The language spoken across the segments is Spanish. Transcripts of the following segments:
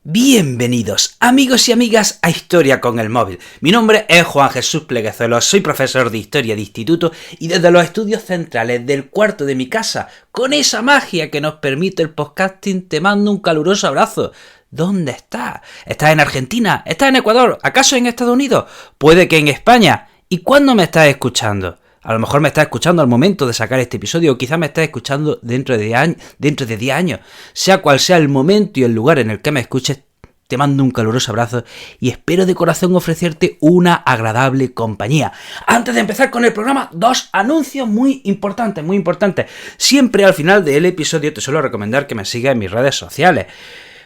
Bienvenidos, amigos y amigas, a Historia con el Móvil. Mi nombre es Juan Jesús Pleguezuelo, soy profesor de Historia de Instituto y desde los estudios centrales del cuarto de mi casa, con esa magia que nos permite el podcasting, te mando un caluroso abrazo. ¿Dónde estás? ¿Estás en Argentina? ¿Estás en Ecuador? ¿Acaso en Estados Unidos? ¿Puede que en España? ¿Y cuándo me estás escuchando? A lo mejor me estás escuchando al momento de sacar este episodio, o quizás me estás escuchando dentro de 10 años. Sea cual sea el momento y el lugar en el que me escuches, te mando un caluroso abrazo y espero de corazón ofrecerte una agradable compañía. Antes de empezar con el programa, dos anuncios muy importantes. Siempre al final del episodio te suelo recomendar que me sigas en mis redes sociales.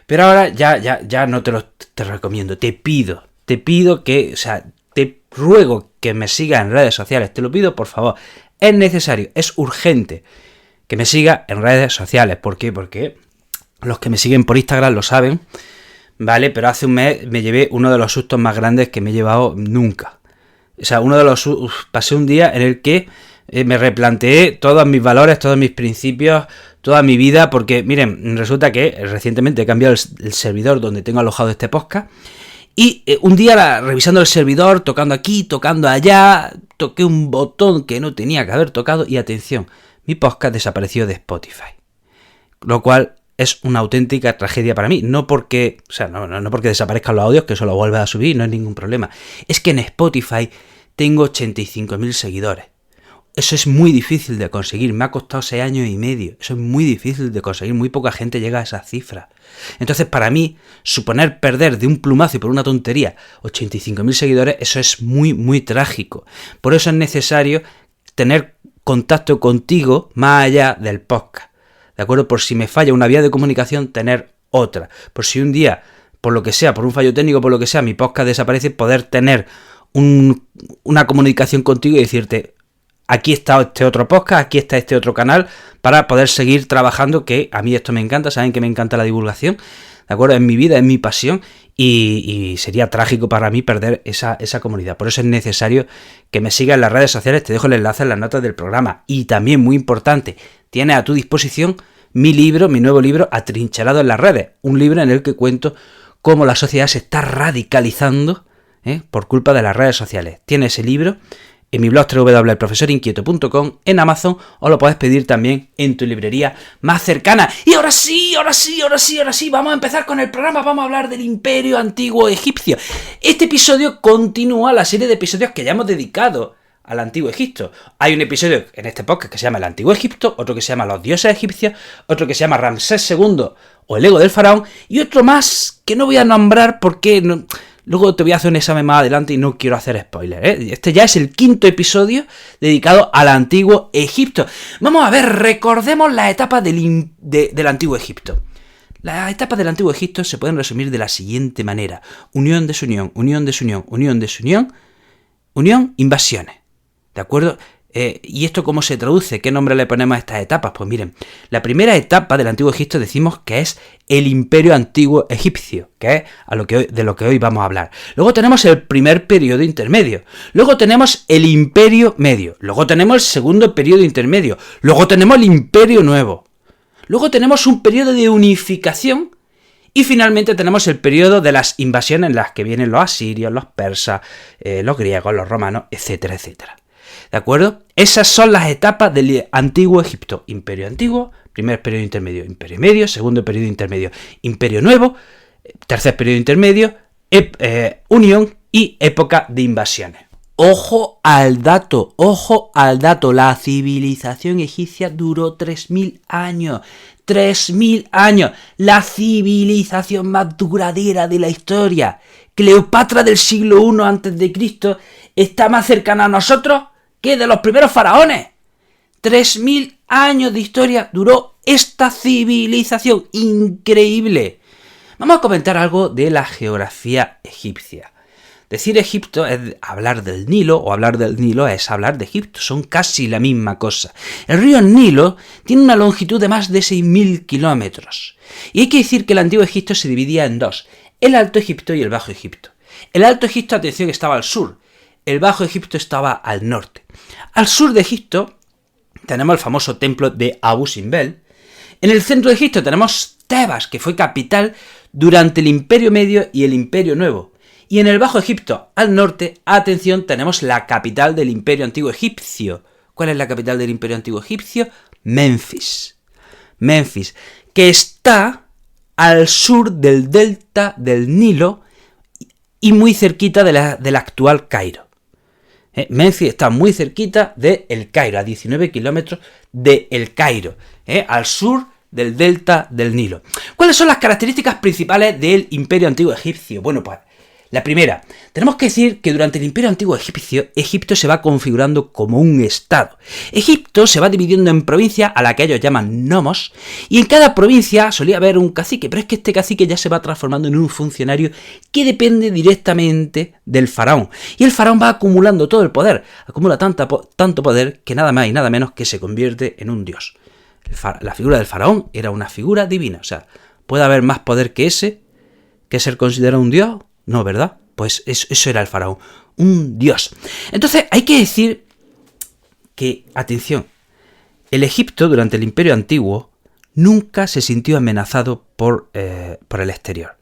Pero ahora ya no te recomiendo, te pido que, te ruego que me sigas en redes sociales, te lo pido por favor, es necesario, es urgente que me sigas en redes sociales. ¿Por qué? Porque los que me siguen por Instagram lo saben, ¿vale? Pero hace un mes me llevé uno de los sustos más grandes que me he llevado nunca. Pasé un día en el que me replanteé todos mis valores, todos mis principios, toda mi vida, porque miren, resulta que recientemente he cambiado el servidor donde tengo alojado este podcast. Y un día revisando el servidor, tocando aquí, tocando allá, toqué un botón que no tenía que haber tocado y atención, mi podcast desapareció de Spotify. Lo cual es una auténtica tragedia para mí. No porque desaparezcan los audios, que eso lo vuelve a subir, no hay ningún problema. Es que en Spotify tengo 85.000 seguidores. Eso es muy difícil de conseguir, me ha costado 6 años y medio, eso es muy difícil de conseguir, muy poca gente llega a esa cifra. Entonces para mí, suponer perder de un plumazo y por una tontería 85.000 seguidores, eso es muy, muy trágico. Por eso es necesario tener contacto contigo más allá del podcast, ¿de acuerdo? Por si me falla una vía de comunicación, tener otra. Por si un día, por lo que sea, por un fallo técnico, por lo que sea, mi podcast desaparece, poder tener una comunicación contigo y decirte: aquí está este otro podcast, aquí está este otro canal, para poder seguir trabajando, que a mí esto me encanta, saben que me encanta la divulgación, ¿de acuerdo? Es mi vida, es mi pasión y sería trágico para mí perder esa comunidad. Por eso es necesario que me sigas en las redes sociales, te dejo el enlace en las notas del programa. Y también, muy importante, tienes a tu disposición mi nuevo libro, Atrincherado en las redes, un libro en el que cuento cómo la sociedad se está radicalizando por culpa de las redes sociales. Tienes ese libro en mi blog www.elprofesorinquieto.com, en Amazon, o lo puedes pedir también en tu librería más cercana. Y ahora sí, vamos a empezar con el programa, vamos a hablar del Imperio Antiguo Egipcio. Este episodio continúa la serie de episodios que ya hemos dedicado al Antiguo Egipto. Hay un episodio en este podcast que se llama El Antiguo Egipto, otro que se llama Los Dioses Egipcios, otro que se llama Ramsés II o el Ego del Faraón, y otro más que no voy a nombrar porque luego te voy a hacer un examen más adelante y no quiero hacer spoiler, Este ya es el 5º episodio dedicado al Antiguo Egipto. Vamos a ver, recordemos las etapas del Antiguo Egipto. Las etapas del Antiguo Egipto se pueden resumir de la siguiente manera: unión, desunión, unión, desunión, unión, desunión, unión, invasiones. ¿De acuerdo? ¿Y esto cómo se traduce? ¿Qué nombre le ponemos a estas etapas? Pues miren, la primera etapa del Antiguo Egipto decimos que es el Imperio Antiguo Egipcio, que es de lo que hoy vamos a hablar. Luego tenemos el primer periodo intermedio. Luego tenemos el Imperio Medio. Luego tenemos el segundo periodo intermedio. Luego tenemos el Imperio Nuevo. Luego tenemos un periodo de unificación. Y finalmente tenemos el periodo de las invasiones, en las que vienen los asirios, los persas, los griegos, los romanos, etcétera, etcétera. ¿De acuerdo? Esas son las etapas del Antiguo Egipto. Imperio Antiguo, primer periodo intermedio, Imperio Medio, segundo periodo intermedio, Imperio Nuevo, tercer periodo intermedio, Unión y época de invasiones. Ojo al dato, la civilización egipcia duró 3.000 años. 3.000 años, la civilización más duradera de la historia. Cleopatra del siglo I a.C. está más cercana a nosotros que de los primeros faraones. 3.000 años de historia duró esta civilización, increíble. Vamos a comentar algo de la geografía egipcia. Decir Egipto es hablar del Nilo, o hablar del Nilo es hablar de Egipto, son casi la misma cosa. El río Nilo tiene una longitud de más de 6.000 kilómetros. Y hay que decir que el Antiguo Egipto se dividía en dos: el Alto Egipto y el Bajo Egipto. El Alto Egipto, atención, estaba al sur, el Bajo Egipto estaba al norte. Al sur de Egipto tenemos el famoso templo de Abu Simbel. En el centro de Egipto tenemos Tebas, que fue capital durante el Imperio Medio y el Imperio Nuevo. Y en el Bajo Egipto, al norte, atención, tenemos la capital del Imperio Antiguo Egipcio. ¿Cuál es la capital del Imperio Antiguo Egipcio? Memphis. Memphis, que está al sur del delta del Nilo y muy cerquita del actual Cairo. Memphis está muy cerquita de El Cairo, a 19 kilómetros de El Cairo, al sur del delta del Nilo. ¿Cuáles son las características principales del Imperio Antiguo Egipcio? Bueno, pues la primera, tenemos que decir que durante el Imperio Antiguo Egipcio, Egipto se va configurando como un estado. Egipto se va dividiendo en provincias a la que ellos llaman nomos, y en cada provincia solía haber un cacique, pero es que este cacique ya se va transformando en un funcionario que depende directamente del faraón. Y el faraón va acumulando todo el poder, acumula tanto poder que nada más y nada menos que se convierte en un dios. La figura del faraón era una figura divina, o sea, ¿puede haber más poder que ese, que ser considerado un dios? No, ¿verdad? Pues eso era el faraón, un dios. Entonces hay que decir que, atención, el Egipto durante el Imperio Antiguo nunca se sintió amenazado por el exterior.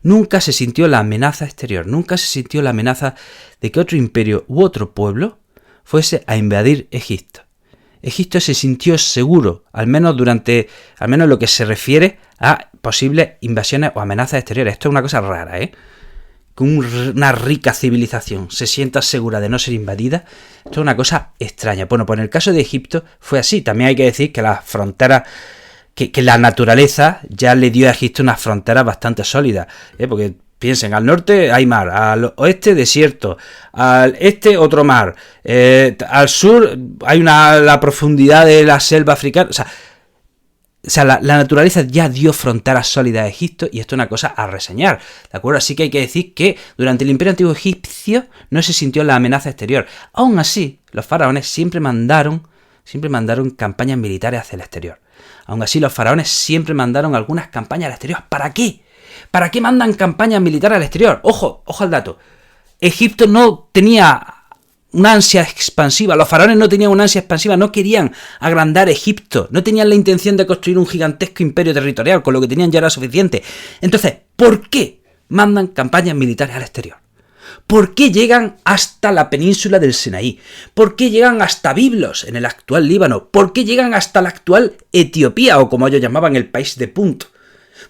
Nunca se sintió la amenaza exterior, nunca se sintió la amenaza de que otro imperio u otro pueblo fuese a invadir Egipto. Egipto se sintió seguro, al menos en lo que se refiere a posibles invasiones o amenazas exteriores. Esto es una cosa rara, que una rica civilización se sienta segura de no ser invadida. Esto es una cosa extraña. Bueno, pues en el caso de Egipto fue así. También hay que decir que las fronteras, que la naturaleza ya le dio a Egipto unas fronteras bastante sólidas, porque piensen, al norte hay mar, al oeste desierto, al este otro mar, al sur hay la profundidad de la selva africana. O sea, la naturaleza ya dio fronteras sólidas a Egipto, y esto es una cosa a reseñar, ¿de acuerdo? Así que hay que decir que durante el Imperio Antiguo Egipcio no se sintió la amenaza exterior. Aún así, los faraones siempre mandaron campañas militares hacia el exterior. Aún así, los faraones siempre mandaron algunas campañas al exterior. ¿Para qué? ¿Para qué mandan campañas militares al exterior? Ojo al dato. Egipto no tenía una ansia expansiva, los faraones no tenían una ansia expansiva, no querían agrandar Egipto, no tenían la intención de construir un gigantesco imperio territorial, con lo que tenían ya era suficiente. Entonces, ¿por qué mandan campañas militares al exterior? ¿Por qué llegan hasta la península del Sinaí? ¿Por qué llegan hasta Biblos, en el actual Líbano? ¿Por qué llegan hasta la actual Etiopía, o como ellos llamaban el país de Punt?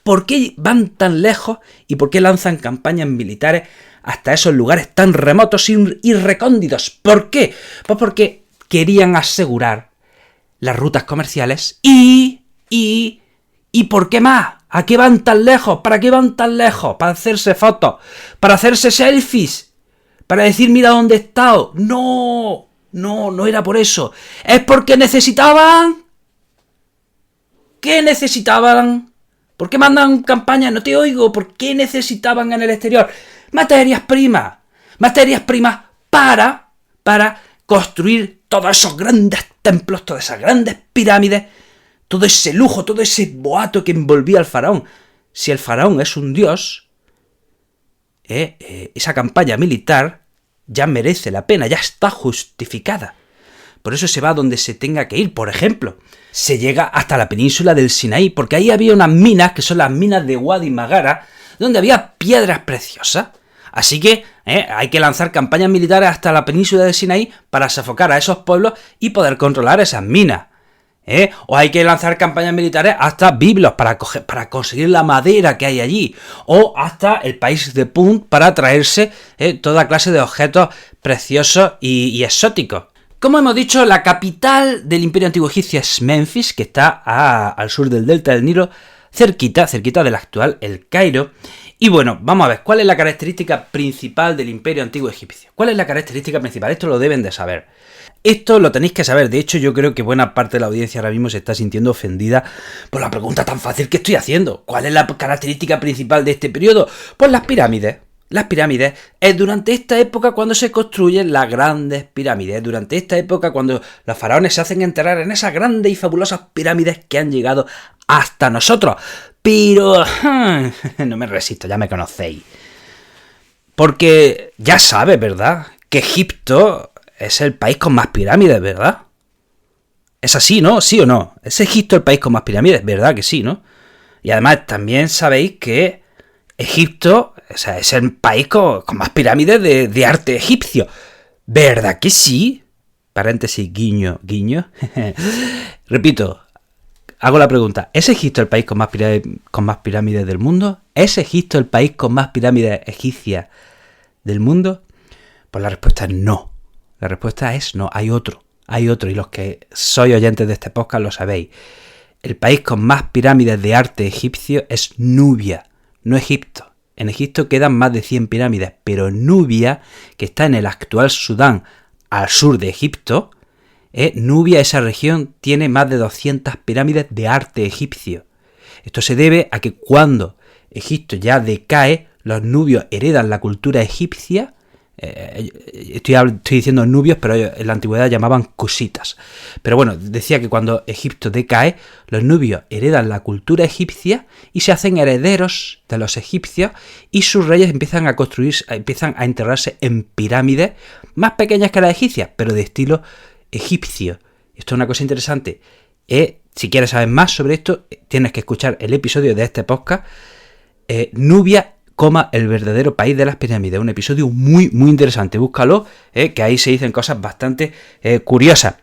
¿Por qué van tan lejos y por qué lanzan campañas militares hasta esos lugares tan remotos y recónditos? ¿Por qué? Pues porque querían asegurar las rutas comerciales y ¿por qué más? ¿A qué van tan lejos? ¿Para qué van tan lejos? ¿Para hacerse fotos? ¿Para hacerse selfies? ¿Para decir mira dónde he estado? No era por eso. Es porque necesitaban... ¿Qué necesitaban? ¿Por qué mandan campañas? No te oigo. ¿Por qué necesitaban en el exterior? Materias primas para construir todos esos grandes templos, todas esas grandes pirámides, todo ese lujo, todo ese boato que envolvía al faraón. Si el faraón es un dios, esa campaña militar ya merece la pena, ya está justificada. Por eso se va donde se tenga que ir. Por ejemplo, se llega hasta la península del Sinaí, porque ahí había unas minas, que son las minas de Wadi Magara, donde había piedras preciosas. Así que hay que lanzar campañas militares hasta la península del Sinaí para sofocar a esos pueblos y poder controlar esas minas. O hay que lanzar campañas militares hasta Biblos para conseguir la madera que hay allí. O hasta el país de Punt para traerse toda clase de objetos preciosos y exóticos. Como hemos dicho, la capital del Imperio Antiguo Egipcio es Memphis, que está al sur del delta del Nilo, cerquita del actual El Cairo. Y bueno, vamos a ver, ¿cuál es la característica principal del Imperio Antiguo Egipcio? ¿Cuál es la característica principal? Esto lo deben de saber. Esto lo tenéis que saber. De hecho, yo creo que buena parte de la audiencia ahora mismo se está sintiendo ofendida por la pregunta tan fácil que estoy haciendo. ¿Cuál es la característica principal de este periodo? Pues las pirámides. Las pirámides es durante esta época cuando se construyen las grandes pirámides. Durante esta época cuando los faraones se hacen enterrar en esas grandes y fabulosas pirámides que han llegado hasta nosotros. Pero no me resisto, ya me conocéis. Porque ya sabes, ¿verdad? Que Egipto es el país con más pirámides, ¿verdad? Es así, ¿no? ¿Sí o no? ¿Es Egipto el país con más pirámides? ¿Verdad que sí, no? Y además también sabéis que Egipto, o sea, es el país con más pirámides de arte egipcio. ¿Verdad que sí? Paréntesis, guiño, guiño. Repito, hago la pregunta. ¿Es Egipto el país con más pirámides del mundo? ¿Es Egipto el país con más pirámides egipcias del mundo? Pues la respuesta es no. La respuesta es no, hay otro. Hay otro, y los que sois oyentes de este podcast lo sabéis. El país con más pirámides de arte egipcio es Nubia, no Egipto. En Egipto quedan más de 100 pirámides, pero Nubia, que está en el actual Sudán, al sur de Egipto, Nubia, esa región, tiene más de 200 pirámides de arte egipcio. Esto se debe a que cuando Egipto ya decae, los nubios heredan la cultura egipcia. Estoy diciendo nubios, pero en la antigüedad llamaban cusitas. Pero bueno, decía que cuando Egipto decae, los nubios heredan la cultura egipcia y se hacen herederos de los egipcios, y sus reyes empiezan a enterrarse en pirámides más pequeñas que las egipcias, pero de estilo egipcio. Esto es una cosa interesante. Si quieres saber más sobre esto, tienes que escuchar el episodio de este podcast, Nubia, el verdadero país de las pirámides. Un episodio muy, muy interesante. Búscalo, que ahí se dicen cosas bastante curiosas.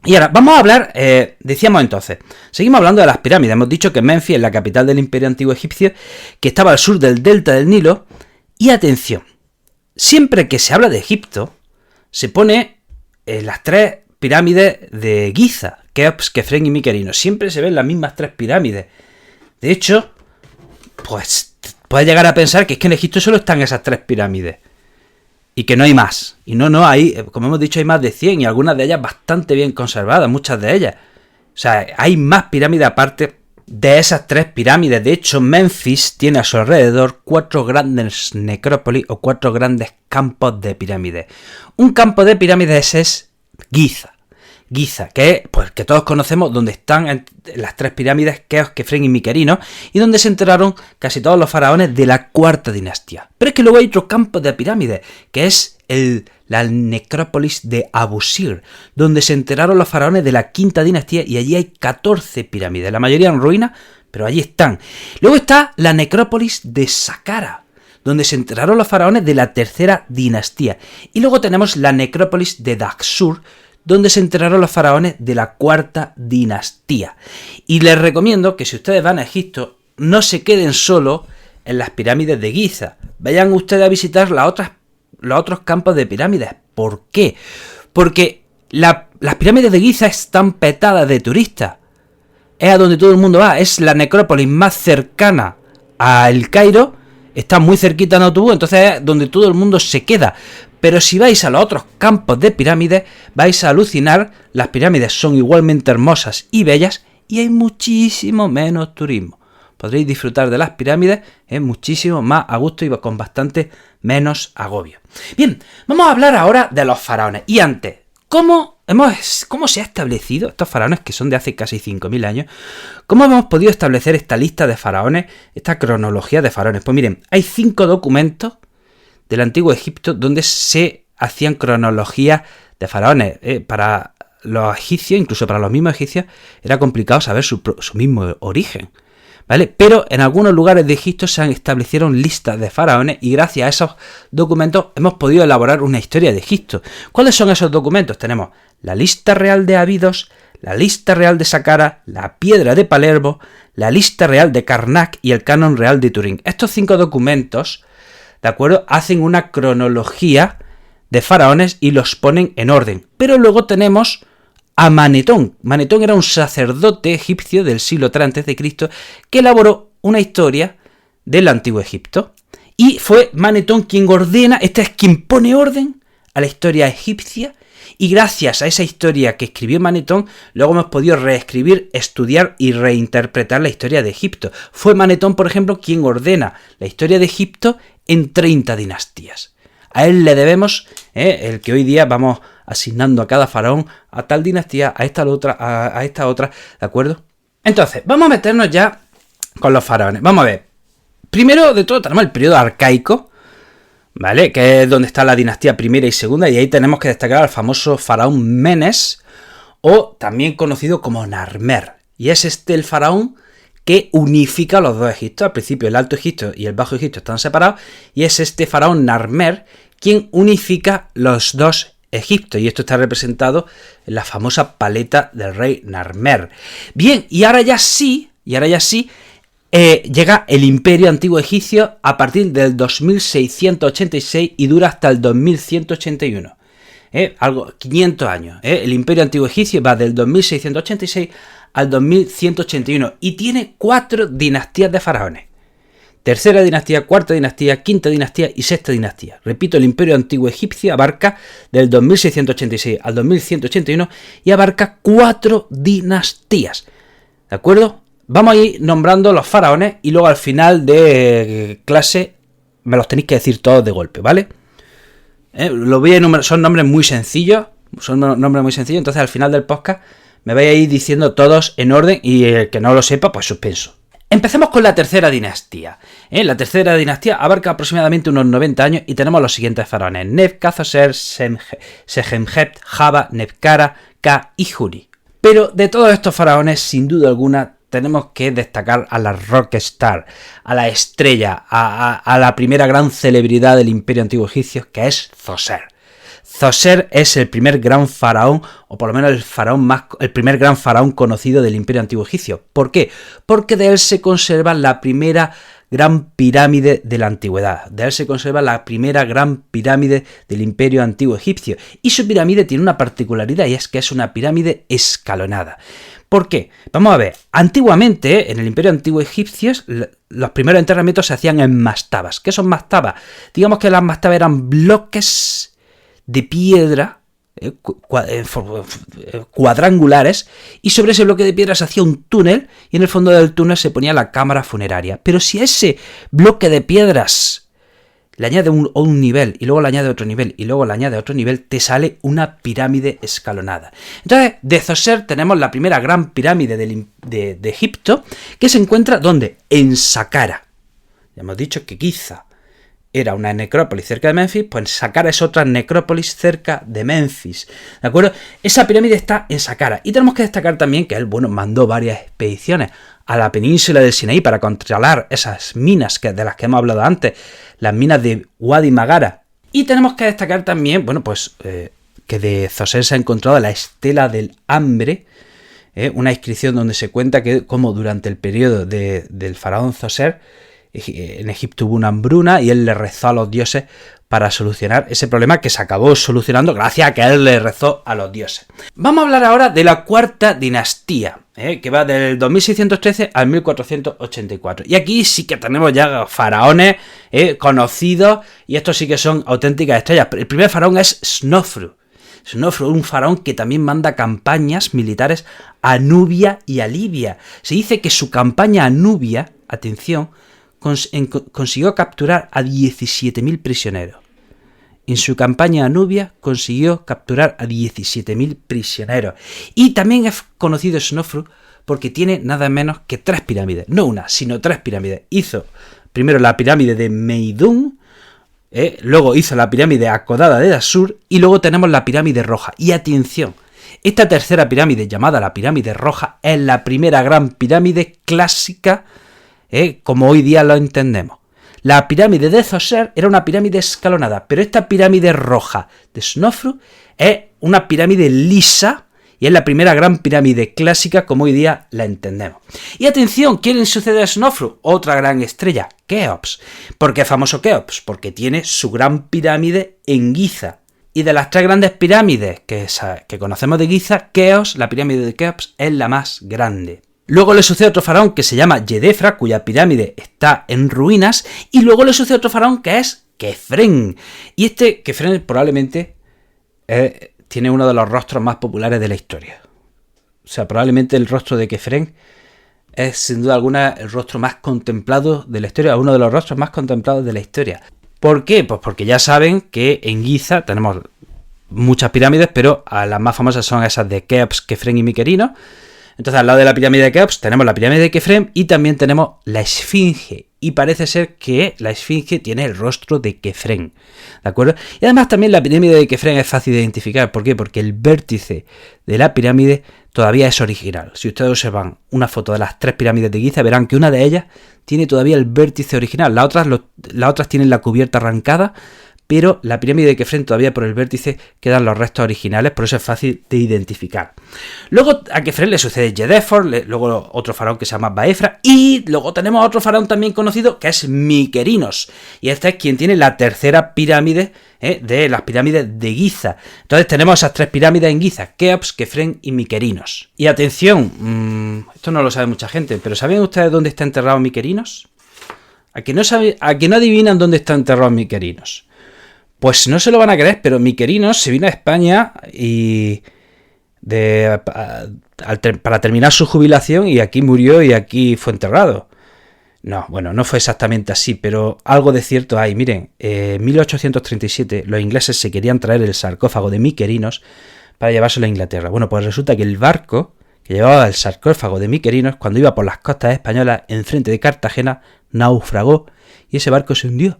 Y ahora, vamos a hablar, decíamos entonces, seguimos hablando de las pirámides. Hemos dicho que Menfis es la capital del Imperio Antiguo Egipcio, que estaba al sur del delta del Nilo. Y atención, siempre que se habla de Egipto, se pone las tres pirámides de Giza, Keops, Kefren y Miquelino. Siempre se ven las mismas tres pirámides. De hecho, pues puedes llegar a pensar que es que en Egipto solo están esas tres pirámides y que no hay más. Y no, hay, como hemos dicho, hay más de 100 y algunas de ellas bastante bien conservadas, muchas de ellas. O sea, hay más pirámides aparte de esas tres pirámides. De hecho, Menfis tiene a su alrededor 4 grandes necrópolis o 4 grandes campos de pirámides. Un campo de pirámides es Giza. Giza, que todos conocemos, donde están las tres pirámides, Keops, Kefren y Miquelino, y donde se enterraron casi todos los faraones de la cuarta dinastía. Pero es que luego hay otro campo de pirámides, que es la necrópolis de Abusir, donde se enterraron los faraones de la quinta dinastía, y allí hay 14 pirámides, la mayoría en ruinas, pero allí están. Luego está la necrópolis de Saqqara, donde se enterraron los faraones de la tercera dinastía. Y luego tenemos la necrópolis de Daxur, donde se enterraron los faraones de la cuarta dinastía. Y les recomiendo que si ustedes van a Egipto, no se queden solo en las pirámides de Giza. Vayan ustedes a visitar los otros campos de pirámides. ¿Por qué? Porque las pirámides de Giza están petadas de turistas. Es a donde todo el mundo va. Es la necrópolis más cercana al Cairo. Está muy cerquita en autobús, entonces es donde todo el mundo se queda. Pero si vais a los otros campos de pirámides, vais a alucinar. Las pirámides son igualmente hermosas y bellas y hay muchísimo menos turismo. Podréis disfrutar de las pirámides muchísimo más a gusto y con bastante menos agobio. Bien, vamos a hablar ahora de los faraones. Y antes, ¿cómo se ha establecido estos faraones que son de hace casi 5.000 años? ¿Cómo hemos podido establecer esta lista de faraones, esta cronología de faraones? Pues miren, hay 5 documentos del antiguo Egipto donde se hacían cronologías de faraones. Para los egipcios, incluso para los mismos egipcios, era complicado saber su mismo origen, ¿vale? Pero en algunos lugares de Egipto se establecieron listas de faraones y gracias a esos documentos hemos podido elaborar una historia de Egipto. ¿Cuáles son esos documentos? Tenemos la lista real de Abidos, la lista real de Saqqara, la piedra de Palermo, la lista real de Karnak y el canon real de Turín. Estos 5 documentos, ¿de acuerdo?, hacen una cronología de faraones y los ponen en orden. Pero luego tenemos a Manetón. Manetón era un sacerdote egipcio del siglo III a.C. que elaboró una historia del antiguo Egipto. Y fue Manetón quien ordena, es quien pone orden a la historia egipcia. Y gracias a esa historia que escribió Manetón, luego hemos podido reescribir, estudiar y reinterpretar la historia de Egipto. Fue Manetón, por ejemplo, quien ordena la historia de Egipto en 30 dinastías. A él le debemos el que hoy día vamos asignando a cada faraón a tal dinastía, a esta otra, a esta otra, ¿de acuerdo? Entonces, vamos a meternos ya con los faraones. Vamos a ver. Primero de todo tenemos el periodo arcaico, ¿vale? Que es donde está la dinastía primera y segunda, y ahí tenemos que destacar al famoso faraón Menes, o también conocido como Narmer. Y es el faraón que unifica los dos Egiptos. Al principio el Alto Egipto y el Bajo Egipto están separados y es este faraón Narmer quien unifica los dos Egiptos, y esto está representado en la famosa paleta del rey Narmer. Bien, y ahora ya sí, llega el Imperio Antiguo Egipcio a partir del 2686 y dura hasta el 2181. Algo 500 años. El Imperio Antiguo Egipcio va del 2686 al 2181 y tiene 4 dinastías de faraones. Tercera dinastía, cuarta dinastía, quinta dinastía y sexta dinastía. Repito, el Imperio Antiguo Egipcio abarca del 2686 al 2181 y abarca 4 dinastías. ¿De acuerdo? Vamos a ir nombrando los faraones y luego al final de clase me los tenéis que decir todos de golpe, ¿vale? Lo voy a enumerar, son nombres muy sencillos, entonces al final del podcast me vais a ir diciendo todos en orden y el que no lo sepa, pues suspenso. Empecemos con la tercera dinastía. La tercera dinastía abarca aproximadamente unos 90 años y tenemos los siguientes faraones: Nebkatoser, Sehemhet, Jaba, Nebkara, Ka y Juni. Pero de todos estos faraones, sin duda alguna, tenemos que destacar a la rockstar, a la estrella, a la primera gran celebridad del Imperio Antiguo Egipcio, que es Zoser. Zoser es el primer gran faraón, o por lo menos el primer gran faraón conocido del Imperio Antiguo Egipcio. ¿Por qué? Porque de él se conserva la primera gran pirámide de la antigüedad. De él se conserva la primera gran pirámide del Imperio Antiguo Egipcio. Y su pirámide tiene una particularidad, y es que es una pirámide escalonada. ¿Por qué? Vamos a ver. Antiguamente, en el Imperio Antiguo Egipcio, los primeros enterramientos se hacían en mastabas. ¿Qué son mastabas? Digamos que las mastabas eran bloques de piedra cuadrangulares, y sobre ese bloque de piedra se hacía un túnel y en el fondo del túnel se ponía la cámara funeraria. Pero si a ese bloque de piedras le añade un nivel y luego le añade otro nivel y luego le añade otro nivel, te sale una pirámide escalonada. Entonces, de Zoser tenemos la primera gran pirámide de Egipto, que se encuentra ¿dónde? En Saqqara. Ya hemos dicho que Giza era una necrópolis cerca de Memphis, pues Saqqara es otra necrópolis cerca de Memphis, ¿de acuerdo? Esa pirámide está en Saqqara. Y tenemos que destacar también que él, mandó varias expediciones a la península del Sinaí para controlar esas minas de las que hemos hablado antes, las minas de Wadi Magara. Y tenemos que destacar también, que de Zoser se ha encontrado la estela del hambre, una inscripción donde se cuenta que como durante el periodo del faraón Zoser, en Egipto hubo una hambruna y él le rezó a los dioses para solucionar ese problema, que se acabó solucionando gracias a que él le rezó a los dioses. Vamos a hablar ahora de la cuarta dinastía, que va del 2613 al 1484. Y aquí sí que tenemos ya faraones conocidos, y estos sí que son auténticas estrellas. El primer faraón es Snofru. Snofru, un faraón que también manda campañas militares a Nubia y a Libia. Se dice que su campaña a Nubia, atención, consiguió capturar a 17.000 prisioneros. En su campaña a Nubia consiguió capturar a 17.000 prisioneros. Y también es conocido Snofru porque tiene nada menos que 3 pirámides. No una, sino 3 pirámides. Hizo primero la pirámide de Meidum, luego hizo la pirámide acodada de Dashur y luego tenemos la pirámide roja. Y atención, esta tercera pirámide, llamada la pirámide roja, es la primera gran pirámide clásica, como hoy día lo entendemos. La pirámide de Zoser era una pirámide escalonada, pero esta pirámide roja de Snofru es una pirámide lisa y es la primera gran pirámide clásica como hoy día la entendemos. Y atención, ¿quién sucede a Snofru? Otra gran estrella, Keops. ¿Por qué es famoso Keops? Porque tiene su gran pirámide en Giza. Y de las 3 grandes pirámides que conocemos de Giza, la pirámide de Keops es la más grande. Luego le sucede otro faraón que se llama Yedefra, cuya pirámide está en ruinas, y luego le sucede otro faraón que es Kefren. Y este Kefren probablemente tiene uno de los rostros más populares de la historia. O sea, probablemente el rostro de Kefren es sin duda alguna el rostro más contemplado de la historia, uno de los rostros más contemplados de la historia. ¿Por qué? Pues porque ya saben que en Giza tenemos muchas pirámides, pero las más famosas son esas de Keops, Kefren y Miquerino. Entonces, al lado de la pirámide de Keops tenemos la pirámide de Kefren y también tenemos la Esfinge. y parece ser que la esfinge tiene el rostro de Kefren, ¿de acuerdo? Y además también la pirámide de Kefren es fácil de identificar. ¿Por qué? Porque el vértice de la pirámide todavía es original. Si ustedes observan una foto de las 3 pirámides de Giza, verán que una de ellas tiene todavía el vértice original. Las otras tienen la cubierta arrancada, pero la pirámide de Kefren todavía por el vértice quedan los restos originales, por eso es fácil de identificar. Luego a Kefren le sucede Yedefor, luego otro faraón que se llama Baefra, y luego tenemos otro faraón también conocido que es Mykerinos, y este es quien tiene la tercera pirámide de las pirámides de Giza. Entonces tenemos esas 3 pirámides en Giza: Keops, Kefren y Mykerinos. Y atención, esto no lo sabe mucha gente, pero ¿saben ustedes dónde está enterrado Mykerinos? ¿A que no adivinan dónde está enterrado Mykerinos? Pues no se lo van a creer, pero Mykerinos se vino a España para terminar su jubilación, y aquí murió y aquí fue enterrado. No, bueno, no fue exactamente así, pero algo de cierto hay. Miren, en 1837 los ingleses se querían traer el sarcófago de Mykerinos para llevárselo a Inglaterra. Bueno, pues resulta que el barco que llevaba el sarcófago de Mykerinos, cuando iba por las costas españolas enfrente de Cartagena, naufragó y ese barco se hundió.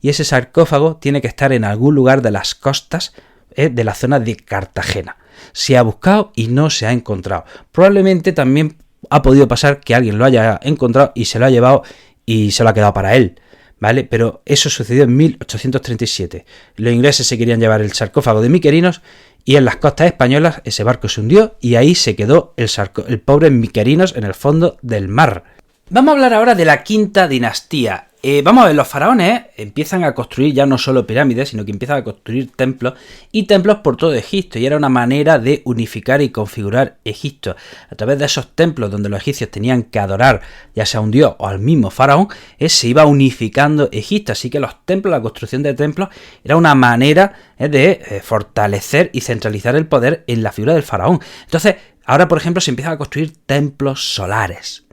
Y ese sarcófago tiene que estar en algún lugar de las costas de la zona de Cartagena. Se ha buscado y no se ha encontrado. Probablemente también ha podido pasar que alguien lo haya encontrado y se lo ha llevado y se lo ha quedado para él, ¿vale? Pero eso sucedió en 1837. Los ingleses se querían llevar el sarcófago de Mykerinos y en las costas españolas ese barco se hundió y ahí se quedó el pobre Mykerinos en el fondo del mar. Vamos a hablar ahora de la quinta dinastía. Vamos a ver, los faraones empiezan a construir ya no solo pirámides, sino que empiezan a construir templos, y templos por todo Egipto, y era una manera de unificar y configurar Egipto. A través de esos templos donde los egipcios tenían que adorar ya sea a un dios o al mismo faraón, se iba unificando Egipto, así que los templos, la construcción de templos, era una manera de fortalecer y centralizar el poder en la figura del faraón. Entonces, ahora por ejemplo se empiezan a construir templos solares.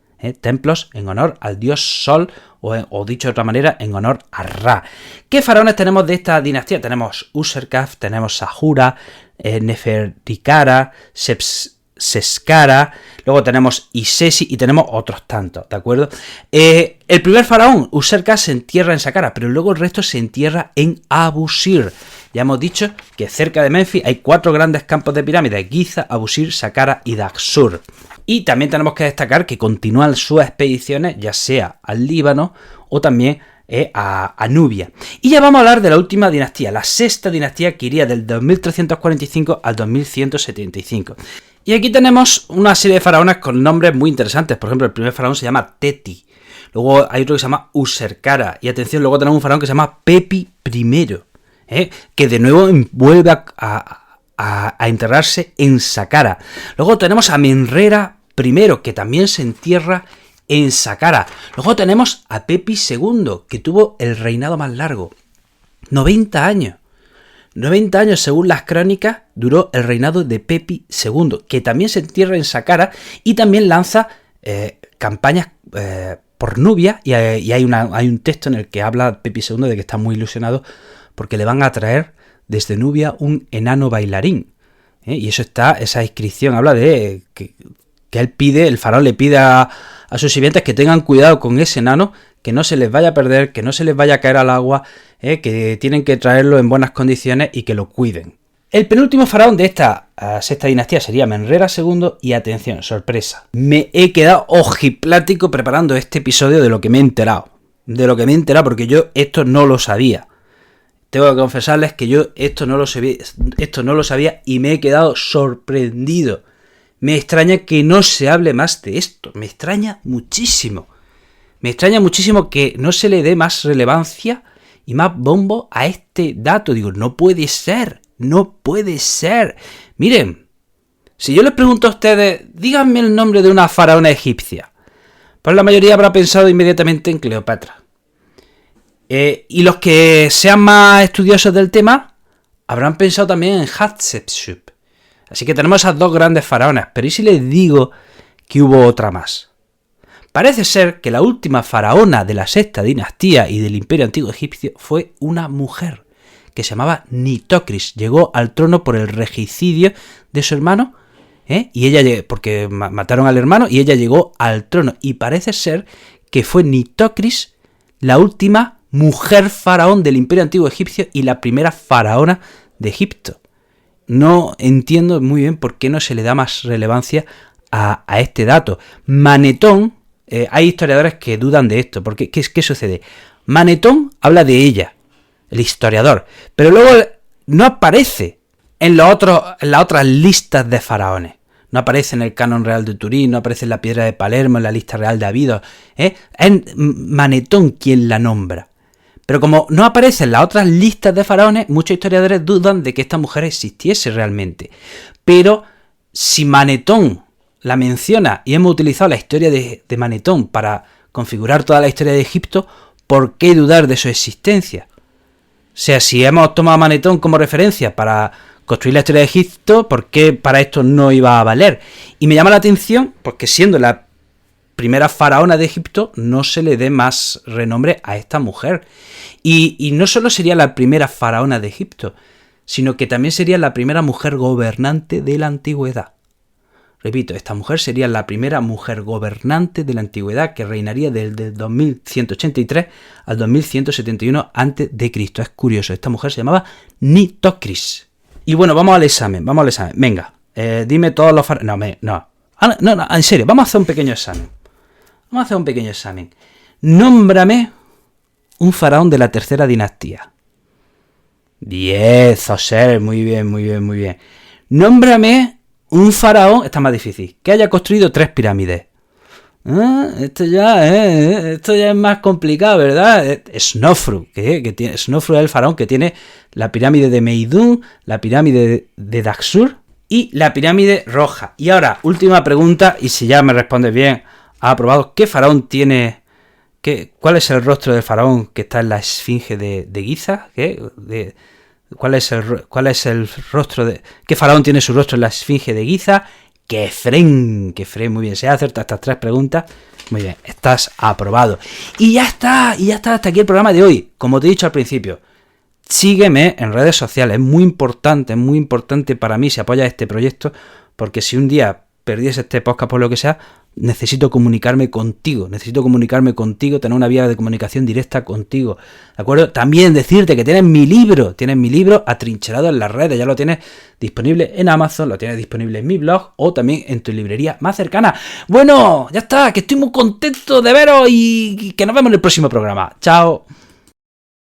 Templos en honor al dios Sol, o dicho de otra manera, en honor a Ra. ¿Qué faraones tenemos de esta dinastía? Tenemos Userkaf, tenemos Sahura, Nefertitara, Seskara, luego tenemos Isesi y tenemos otros tantos, ¿de acuerdo? El primer faraón, Userkaf, se entierra en Saqqara, pero luego el resto se entierra en Abusir. Ya hemos dicho que cerca de Menfis hay 4 grandes campos de pirámides: Giza, Abusir, Saqqara y Daksur. Y también tenemos que destacar que continúan sus expediciones ya sea al Líbano o también a Nubia. Y ya vamos a hablar de la última dinastía, la sexta dinastía, que iría del 2345 al 2175. Y aquí tenemos una serie de faraones con nombres muy interesantes. Por ejemplo, el primer faraón se llama Teti. Luego hay otro que se llama Userkara. Y atención, luego tenemos un faraón que se llama Pepi I, que de nuevo vuelve a enterrarse en Saqqara. Luego tenemos a Menrera I, que también se entierra en Saqqara. Luego tenemos a Pepi II, que tuvo el reinado más largo, 90 años. 90 años, según las crónicas, duró el reinado de Pepi II, que también se entierra en Saqqara y también lanza campañas por Nubia, y hay un texto en el que habla Pepi II de que está muy ilusionado porque le van a traer desde Nubia un enano bailarín. Y eso está, esa inscripción habla de que él pide, el faraón le pide a sus sirvientes que tengan cuidado con ese enano, que no se les vaya a perder, que no se les vaya a caer al agua, que tienen que traerlo en buenas condiciones y que lo cuiden. El penúltimo faraón de esta sexta dinastía sería Menrera II, y atención, sorpresa, me he quedado ojiplático preparando este episodio de lo que me he enterado. Porque yo esto no lo sabía. Tengo que confesarles que yo esto no lo sabía y me he quedado sorprendido. Me extraña que no se hable más de esto. Me extraña muchísimo. Que no se le dé más relevancia y más bombo a este dato. Digo, no puede ser. Miren, si yo les pregunto a ustedes, díganme el nombre de una faraona egipcia, pues la mayoría habrá pensado inmediatamente en Cleopatra. Y los que sean más estudiosos del tema habrán pensado también en Hatshepsut. Así que tenemos esas 2 grandes faraonas. Pero ¿y si les digo que hubo otra más? Parece ser que la última faraona de la sexta dinastía y del imperio antiguo egipcio fue una mujer que se llamaba Nitocris. Llegó al trono por el regicidio de su hermano, y ella, porque mataron al hermano, y ella llegó al trono. Y parece ser que fue Nitocris la última mujer faraón del Imperio Antiguo Egipcio y la primera faraona de Egipto. No entiendo muy bien por qué no se le da más relevancia a este dato. Manetón, hay historiadores que dudan de esto, porque ¿qué sucede? Manetón habla de ella, el historiador, pero luego no aparece en las otras listas de faraones. No aparece en el Canon Real de Turín, no aparece en la Piedra de Palermo, en la lista real de Abidos. Es Manetón quien la nombra. Pero como no aparece en las otras listas de faraones, muchos historiadores dudan de que esta mujer existiese realmente. Pero si Manetón la menciona y hemos utilizado la historia de Manetón para configurar toda la historia de Egipto, ¿por qué dudar de su existencia? O sea, si hemos tomado a Manetón como referencia para construir la historia de Egipto, ¿por qué para esto no iba a valer? Y me llama la atención porque siendo la primera faraona de Egipto no se le dé más renombre a esta mujer. Y no solo sería la primera faraona de Egipto, sino que también sería la primera mujer gobernante de la antigüedad. Repito, esta mujer sería la primera mujer gobernante de la antigüedad que reinaría desde 2183 al 2171 a.C. Es curioso, esta mujer se llamaba Nitocris. Y bueno, vamos al examen. Venga, dime todos los faraones. No, en serio, vamos a hacer un pequeño examen. Nómbrame un faraón de la tercera dinastía. 10, Zoser, muy bien. Nómbrame un faraón, está más difícil, que haya construido 3 pirámides. Esto ya es más complicado, ¿verdad? Snofru, Snofru es el faraón que tiene la pirámide de Meidum, la pirámide de Daxur y la pirámide roja. Y ahora, última pregunta, y si ya me respondes bien, has aprobado. ¿Qué faraón tiene? ¿Cuál es el rostro del faraón que está en la esfinge de Giza? ¿Cuál es el rostro de... ¿Qué faraón tiene su rostro en la esfinge de Giza? Kefren, muy bien. Se ha acertado estas 3 preguntas. Muy bien, estás aprobado. Y ya está hasta aquí el programa de hoy. Como te he dicho al principio, sígueme en redes sociales. Es muy importante para mí si apoyas este proyecto, porque si un día perdiese este podcast por lo que sea, necesito comunicarme contigo, tener una vía de comunicación directa contigo, ¿de acuerdo? También decirte que tienes mi libro atrincherado en las redes, ya lo tienes disponible en Amazon, lo tienes disponible en mi blog o también en tu librería más cercana. Bueno, ya está, que estoy muy contento de veros y que nos vemos en el próximo programa. Chao.